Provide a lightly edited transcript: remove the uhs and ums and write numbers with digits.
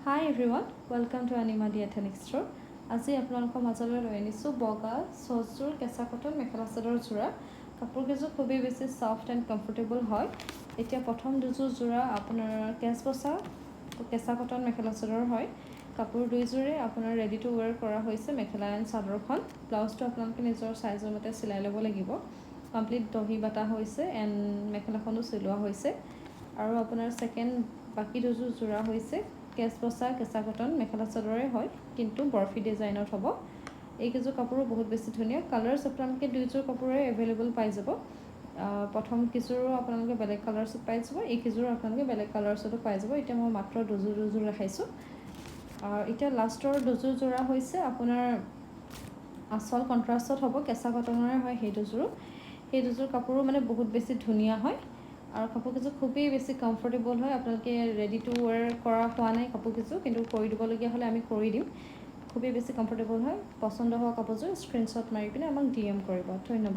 Hi everyone, welcome to Animadi Ethnic Store. আজি আপোনালোকৰ মাজলৈ লৈ আনিছোঁ বগা সজযোৰ কেঁচা কটন মেখেলা চাদৰ যোৰা। কাপোৰকেইযোৰ খুবেই বেছি সফ্ট এণ্ড কমফৰ্টেবল হয়। এতিয়া প্ৰথম দুযোৰ যোৰা আপোনাৰ কেঁচ বচা কেঁচা কটন মেখেলা চাদৰ হয়। কাপোৰ দুইযোৰে আপোনাৰ ৰেডি টু ৱেৰ কৰা হৈছে। মেখেলা এণ্ড চাদৰখন ব্লাউজটো আপোনালোকে নিজৰ চাইজৰ মতে চিলাই ল'ব লাগিব। কমপ্লিট দহি বাটা হৈছে এণ্ড মেখেলাখনো চিলোৱা হৈছে। আৰু আপোনাৰ ছেকেণ্ড বাকী দুযোৰ যোৰা হৈছে কেঁচ বচা কেঁচা কটন মেখেলা চাদৰে হয়, কিন্তু বৰফি ডিজাইনত হ'ব। এইকেইযোৰ কাপোৰো বহুত বেছি ধুনীয়া। কালাৰ্ছ আপোনালোকে দুইযোৰ কাপোৰে এভেইলেবল পাই যাব। প্ৰথম কেইযোৰো আপোনালোকে বেলেগ কালাৰ্ছত পাই যাব, এইকেইযোৰো আপোনালোকে বেলেগ কালাৰ্ছতো পাই যাব। এতিয়া মই মাত্ৰ দুযোৰ দেখাইছোঁ। এতিয়া লাষ্টৰ দুযোৰ যোৰা হৈছে আপোনাৰ আচল কণ্ট্ৰাষ্টত হ'ব, কেঁচা কটনৰে হয় সেই দুযোৰ কাপোৰো মানে বহুত বেছি ধুনীয়া হয়। আৰু কাপোৰকেইযোৰ খুবেই বেছি কমফৰ্টেবল হয়। আপোনালোকে ৰেডি টু ৱেৰ কৰা হোৱা নাই কাপোৰকেইযোৰ, কিন্তু কৰি দিবলগীয়া হ'লে আমি কৰি দিম। খুবেই বেছি কমফৰ্টেবল হয়। পচন্দ হোৱা কাপোৰযোৰ স্ক্ৰীনশ্বট মাৰি পিনে আমাক DM কৰিব। ধন্যবাদ।